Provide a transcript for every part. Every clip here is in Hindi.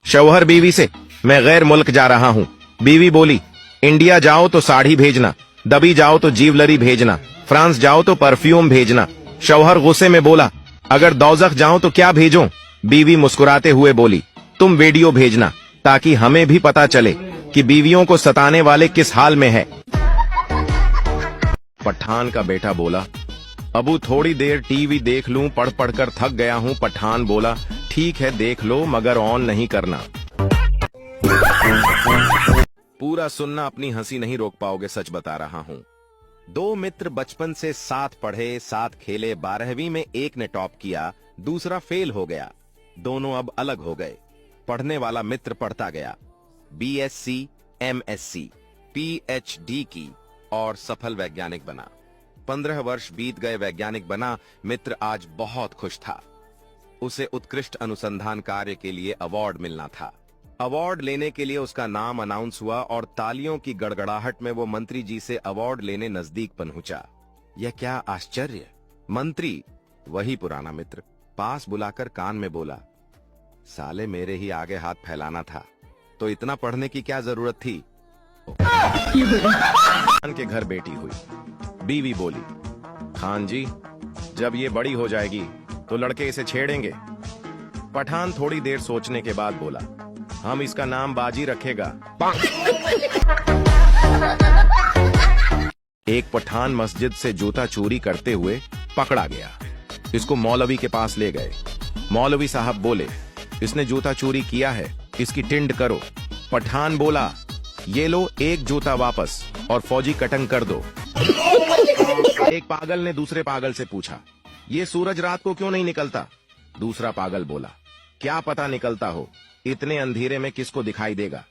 शौहर बीवी से, मैं गैर मुल्क जा रहा हूँ। बीवी बोली, इंडिया जाओ तो साड़ी भेजना, दबी जाओ तो जीवलरी भेजना, फ्रांस जाओ तो परफ्यूम भेजना। शौहर गुस्से में बोला, अगर दौजख जाऊं तो क्या भेजूं? बीवी मुस्कुराते हुए बोली, तुम वीडियो भेजना ताकि हमें भी पता चले कि बीवियों को सताने वाले किस हाल में है। पठान का बेटा बोला, अबू थोड़ी देर टीवी देख लूं, पढ़ पढ़ कर थक गया हूं। पठान बोला, ठीक है देख लो, मगर ऑन नहीं करना। पूरा सुनना, अपनी हंसी नहीं रोक पाओगे, सच बता रहा हूं। दो मित्र बचपन से साथ पढ़े, साथ खेले। 12वीं में एक ने टॉप किया, दूसरा फेल हो गया। दोनों अब अलग हो गए। पढ़ने वाला मित्र पढ़ता गया, BSc, MSc, PhD की और सफल वैज्ञानिक बना। 15 वर्ष बीत गए, वैज्ञानिक बना। मित्र आज बहुत खुश था। उसे उत्कृष्ट अनुसंधान कार्य के लिए अवार्ड मिलना था। अवार्ड लेने के लिए उसका नाम अनाउंस हुआ और तालियों की गड़गड़ाहट में वो मंत्री जी से अवार्ड लेने नजदीक पहुंचा। यह क्या आश्चर्य! मंत्री, वही पुराना मित्र, पास बुलाकर कान में बोला, साले मेरे ही आगे हाथ फैलाना था तो इतना पढ़ने की क्या जरूरत थी। खान के घर बेटी हुई। बीवी बोली, खान जी, जब ये बड़ी हो जाएगी तो लड़के इसे छेड़ेंगे। पठान थोड़ी देर सोचने के बाद बोला, हम इसका नाम बाजी रखेगा। एक पठान मस्जिद से जूता चोरी करते हुए पकड़ा गया। इसको मौलवी के पास ले गए। मौलवी साहब बोले, इसने जूता चोरी किया है, इसकी टिंड करो। पठान बोला, ये लो एक जूता वापस और फौजी कटंग कर दो। एक पागल ने दूसरे पागल से पूछा, ये सूरज रात को क्यों नहीं निकलता? दूसरा पागल बोला, क्या पता निकलता हो, इतने अंधेरे में किसको दिखाई देगा।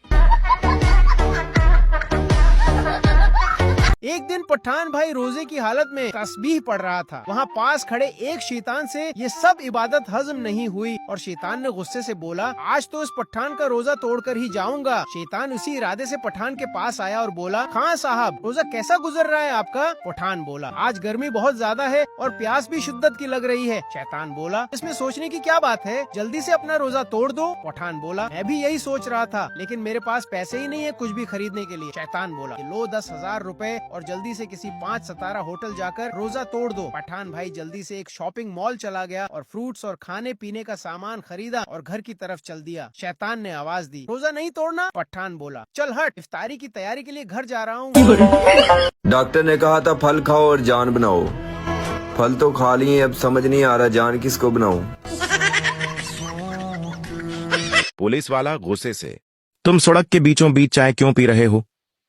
एक दिन पठान भाई रोजे की हालत में तस्बीह पढ़ रहा था। वहाँ पास खड़े एक शैतान से ये सब इबादत हजम नहीं हुई और शैतान ने गुस्से से बोला, आज तो इस पठान का रोजा तोड़कर ही जाऊंगा। शैतान उसी इरादे से पठान के पास आया और बोला, खान साहब, रोजा कैसा गुजर रहा है आपका? पठान बोला, आज गर्मी बहुत ज्यादा है और प्यास भी शिद्दत की लग रही है। शैतान बोला, इसमें सोचने की क्या बात है, जल्दी से अपना रोजा तोड़ दो। पठान बोला, मैं भी यही सोच रहा था, लेकिन मेरे पास पैसे ही नहीं है कुछ भी खरीदने के लिए। शैतान बोला, लो 10,000 रुपए और जल्दी से किसी 5 सितारा होटल जाकर रोजा तोड़ दो। पठान भाई जल्दी से एक शॉपिंग मॉल चला गया और फ्रूट्स और खाने पीने का सामान खरीदा और घर की तरफ चल दिया। शैतान ने आवाज दी, रोजा नहीं तोड़ना? पठान बोला, चल हट, इफ्तारी की तैयारी के लिए घर जा रहा हूँ। डॉक्टर ने कहा था फल खाओ और जान बनाओ। फल तो खा लिए, अब समझ नहीं आ रहा जान किसको बनाऊं। पुलिस वाला गुस्से से, तुम सड़क के बीचों बीच चाय क्यों पी रहे हो?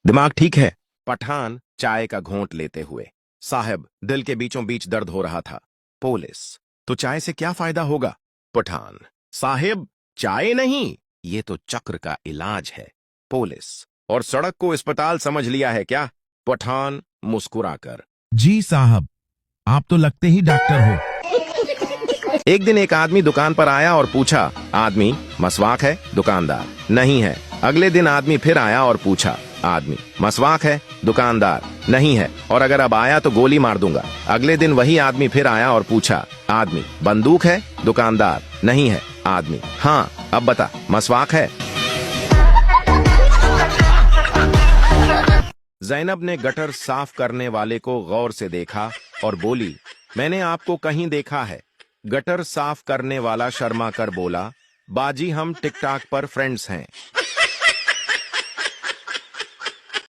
दिमाग ठीक है? पठान चाय का घोंट लेते हुए, साहब, दिल के बीचों बीच दर्द हो रहा था। पुलिस, तो चाय से क्या फायदा होगा? पठान, साहिब, चाय नहीं, ये तो चक्र का इलाज है। पुलिस, और सड़क को अस्पताल समझ लिया है क्या? पठान मुस्कुराकर, जी साहब, आप तो लगते ही डॉक्टर हो। एक दिन एक आदमी दुकान पर आया और पूछा, आदमी, मसवाक है? दुकानदार, नहीं है। अगले दिन आदमी फिर आया और पूछा, आदमी, मसवाक है? दुकानदार, नहीं है, और अगर अब आया तो गोली मार दूंगा। अगले दिन वही आदमी फिर आया और पूछा, आदमी, बंदूक है? दुकानदार, नहीं है। आदमी, हाँ, अब बता, मसवाक है? जैनब ने गटर साफ करने वाले को गौर से देखा और बोली, मैंने आपको कहीं देखा है। गटर साफ करने वाला शर्मा कर बोला, बाजी, हम टिकटॉक पर फ्रेंड्स हैं।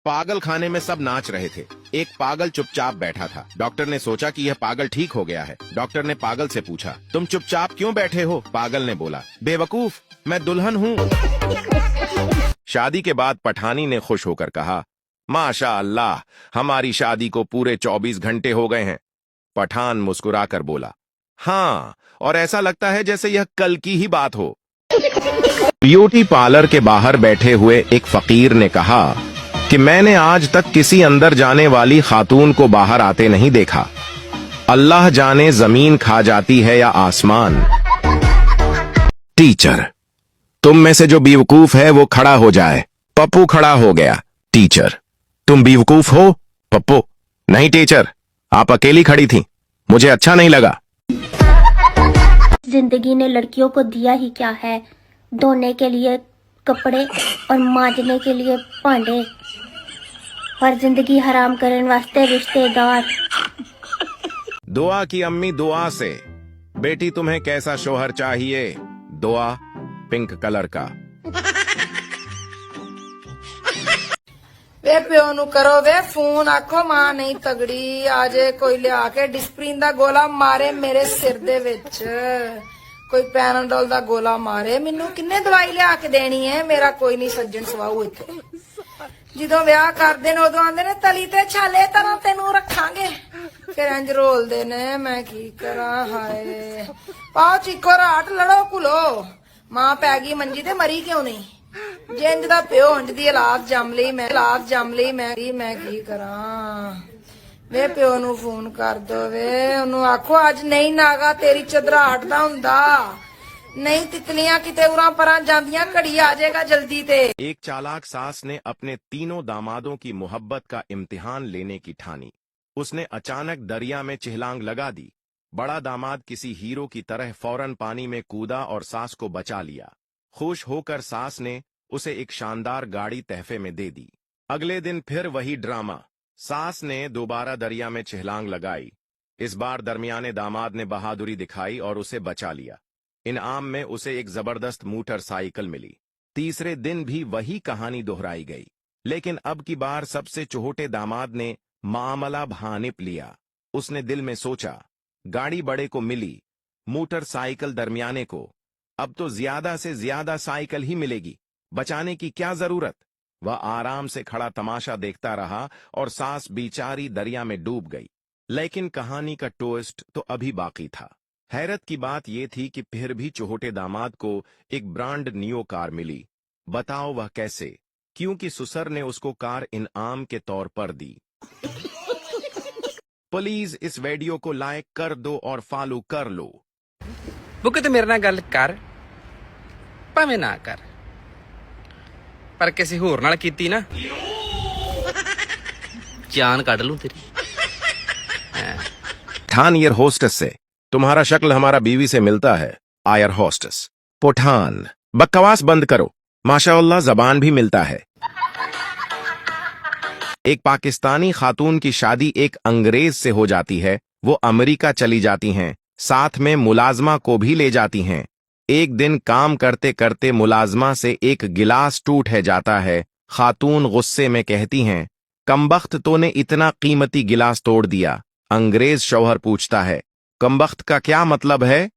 पागल खाने में सब नाच रहे थे। एक पागल चुपचाप बैठा था। डॉक्टर ने सोचा कि यह पागल ठीक हो गया है। डॉक्टर ने पागल से पूछा, तुम चुपचाप क्यों बैठे हो? पागल ने बोला, बेवकूफ, मैं दुल्हन हूँ। शादी के बाद पठानी ने खुश होकर कहा, माशा अल्लाह, हमारी शादी को पूरे 24 घंटे हो गए हैं। पठान मुस्कुराकर बोला, हाँ, और ऐसा लगता है जैसे यह कल की ही बात हो। ब्यूटी पार्लर के बाहर बैठे हुए एक फकीर ने कहा कि मैंने आज तक किसी अंदर जाने वाली खातून को बाहर आते नहीं देखा। अल्लाह जाने जमीन खा जाती है या आसमान। टीचर, तुम में से जो बेवकूफ है वो खड़ा हो जाए। पप्पू खड़ा हो गया। टीचर, तुम बेवकूफ हो? पप्पू, नहीं टीचर, आप अकेली खड़ी थी, मुझे अच्छा नहीं लगा। जिंदगी ने लड़कियों को दिया ही क्या है, धोने के लिए कपड़े और मांजने के लिए भांडे और जिंदगी हराम करने वास्ते रिश्तेदार। दुआ की अम्मी दुआ से। बेटी तुम्हें कैसा शोहर चाहिए? दुआ पिंक कलर का। वे प्यो नु करो वे फोन, आखो मां नहीं तगड़ी, आजे कोई लिया के डिस्प्रिन दा गोला मारे मेरे सिर दे विच, कोई पैनाडोल दा गोला मारे मैनू। किन्ने दवाई लिया के देनी है? मेरा कोई नहीं सज्जन सवाऊ इत्थे। ਜਦੋਂ ਵਿਆਹ ਕਰਦੇ ਨੇ ਉਦੋਂ ਆਂਦੇ ਨੇ ਤਲੀ ਤੇ ਛਾਲੇ ਤਰ੍ਹਾਂ ਤੈਨੂੰ ਰੱਖਾਂਗੇ, ਫਿਰ ਇੰਜ ਰੋਲਦੇ ਨੇ। ਮੈਂ ਕੀ ਕਰਾਂ ਹਾਏ। ਪਾਓ ਚੀਕੋ ਰਾਟ ਲੜੋ ਕੁਲੋ, ਮਾਂ ਪੈ ਗਈ ਮੰਜੀ ਤੇ ਮਰੀ ਕਿਉਂ ਨਹੀਂ? ਜਿੰਜ ਦਾ ਪਿਓ ਉਂਝ ਦੀ ਔਲਾਦ ਜੰਮ ਲਈ ਮੈਂ ਕੀ ਕਰਾਂ? ਵੇ ਪਿਓ ਨੂੰ ਫੋਨ ਕਰ ਦੋ ਵੇ, ਉਹਨੂੰ ਆਖੋ ਅੱਜ ਨਹੀਂ ਨਾਗਾ ਤੇਰੀ ਚਦਰਾਹਟ ਦਾ ਹੁੰਦਾ, नहीं तितलियां किते उरा परा जांदियां, घड़ी आ जाएगा जल्दी ते। एक चालाक सास ने अपने तीनों दामादों की मोहब्बत का इम्तिहान लेने की ठानी। उसने अचानक दरिया में चिहलांग लगा दी। बड़ा दामाद किसी हीरो की तरह फौरन पानी में कूदा और सास को बचा लिया। खुश होकर सास ने उसे एक शानदार गाड़ी तहफे में दे दी। अगले दिन फिर वही ड्रामा। सास ने दोबारा दरिया में चिहलांग लगाई। इस बार दरमियाने दामाद ने बहादुरी दिखाई और उसे बचा लिया। इनाम में उसे एक जबरदस्त मोटरसाइकिल मिली। तीसरे दिन भी वही कहानी दोहराई गई, लेकिन अब की बार सबसे चोटे दामाद ने मामला भानिप लिया। उसने दिल में सोचा, गाड़ी बड़े को मिली, मोटरसाइकिल दरमियाने को, अब तो ज्यादा से ज्यादा साइकिल ही मिलेगी, बचाने की क्या जरूरत। वह आराम से खड़ा तमाशा देखता रहा और सास बेचारी दरिया में डूब गई। लेकिन कहानी का ट्विस्ट तो अभी बाकी था। हैरत की बात यह थी कि फिर भी चोटे दामाद को एक ब्रांड न्यू कार मिली। बताओ वह कैसे? क्योंकि सुसर ने उसको कार इनाम के तौर पर दी। प्लीज इस वीडियो को लाइक कर दो और फॉलो कर लो। बुक तो मेरे नाल गल कर, भावें ना कर, पर किसी होर नाल कीती ना जान काट लूं तेरी। पठान ईयर होस्टेस से। तुम्हारा शक्ल हमारा बीवी से मिलता है। आयर होस्टेस। पठान। बकवास बंद करो, माशाअल्लाह जबान भी मिलता है। एक पाकिस्तानी खातून की शादी एक अंग्रेज से हो जाती है। वो अमेरिका चली जाती हैं, साथ में मुलाजमा को भी ले जाती हैं। एक दिन काम करते करते मुलाजमा से एक गिलास टूट है जाता है। खातून गुस्से में कहती हैं, कमबख्त तूने इतना कीमती गिलास तोड़ दिया। अंग्रेज शौहर पूछता है, कमबख्त का क्या मतलब है?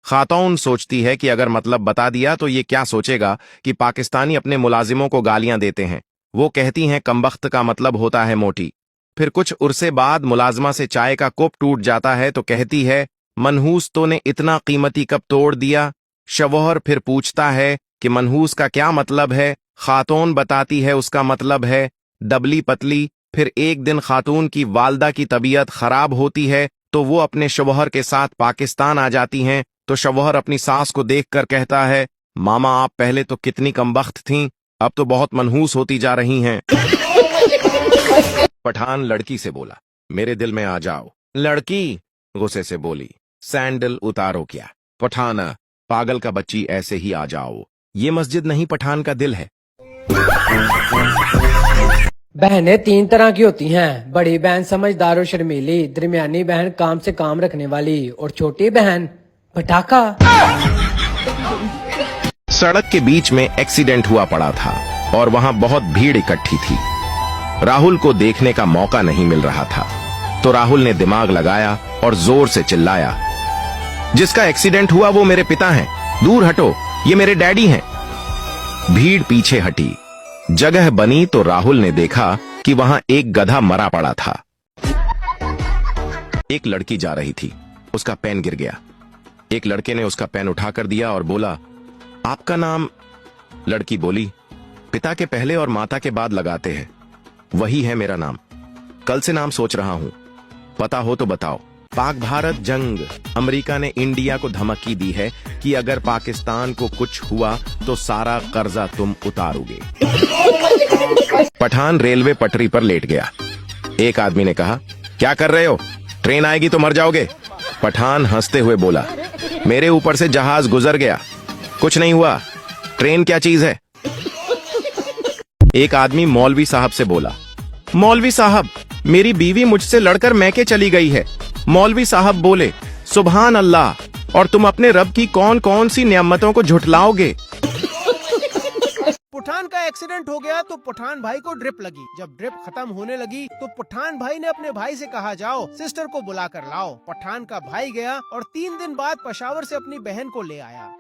खातून सोचती है कि अगर मतलब बता दिया तो ये क्या सोचेगा कि पाकिस्तानी अपने मुलाजिमों को गालियां देते हैं। वो कहती हैं कमबख्त का मतलब होता है मोटी। फिर कुछ उरसे बाद मुलाजमा से चाय का कप टूट जाता है तो कहती है, मनहूस तूने इतना कीमती कप तोड़ दिया। शौहर फिर पूछता है कि मनहूस का क्या मतलब है? खातून बताती है उसका मतलब है दबली पतली। फिर एक दिन खातून की वालदा की तबीयत खराब होती है तो वो अपने शौहर के साथ पाकिस्तान आ जाती हैं। तो शौहर अपनी सास को देखकर कहता है, मामा आप पहले तो कितनी कमबख्त थीं, अब तो बहुत मनहूस होती जा रही हैं। पठान लड़की से बोला, मेरे दिल में आ जाओ। लड़की गुस्से से बोली, सैंडल उतारो क्या। पठाना, पागल का बच्ची ऐसे ही आ जाओ, ये मस्जिद नहीं पठान का दिल है। बहनें तीन तरह की होती हैं, बड़ी बहन समझदार और शर्मीली, दरमियानी बहन काम से काम रखने वाली और छोटी बहन पटाखा। सड़क के बीच में एक्सीडेंट हुआ पड़ा था और वहां बहुत भीड़ इकट्ठी थी। राहुल को देखने का मौका नहीं मिल रहा था तो राहुल ने दिमाग लगाया और जोर से चिल्लाया, जिसका एक्सीडेंट हुआ वो मेरे पिता हैं, दूर हटो, ये मेरे डैडी हैं। भीड़ पीछे हटी, जगह बनी तो राहुल ने देखा कि वहां एक गधा मरा पड़ा था। एक लड़की जा रही थी, उसका पेन गिर गया। एक लड़के ने उसका पेन उठाकर दिया और बोला, आपका नाम? लड़की बोली, पिता के पहले और माता के बाद लगाते हैं, वही है मेरा नाम। कल से नाम सोच रहा हूं, पता हो तो बताओ। पाक भारत जंग, अमेरिका ने इंडिया को धमकी दी है कि अगर पाकिस्तान को कुछ हुआ तो सारा कर्जा तुम उतारोगे। पठान रेलवे पटरी पर लेट गया। एक आदमी ने कहा, क्या कर रहे हो, ट्रेन आएगी तो मर जाओगे। पठान हंसते हुए बोला, मेरे ऊपर से जहाज गुजर गया, कुछ नहीं हुआ। ट्रेन क्या चीज है? एक आदमी मौलवी साहब से बोला, मौलवी साहब, मेरी बीवी मुझसे लड़कर मैके चली गई है। मौलवी साहब बोले, सुभान अल्लाह, और तुम अपने रब की कौन कौन सी नियमतों को झुठलाओगे? पठान का एक्सीडेंट हो गया तो पठान भाई को ड्रिप लगी। जब ड्रिप खत्म होने लगी तो पठान भाई ने अपने भाई से कहा, जाओ सिस्टर को बुला कर लाओ। पठान का भाई गया और 3 दिन बाद पेशावर से अपनी बहन को ले आया।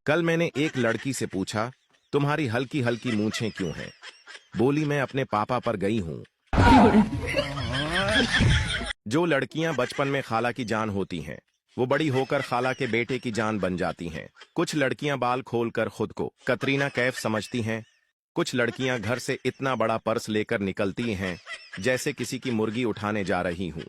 कल मैंने एक लड़की से पूछा, तुम्हारी हल्की हल्की मूंछें क्यों हैं? बोली, मैं अपने पापा पर गई हूँ। जो लड़कियां बचपन में खाला की जान होती हैं, वो बड़ी होकर खाला के बेटे की जान बन जाती हैं। कुछ लड़कियां बाल खोलकर खुद को कतरीना कैफ समझती हैं। कुछ लड़कियां घर से इतना बड़ा पर्स लेकर निकलती हैं जैसे किसी की मुर्गी उठाने जा रही हूं।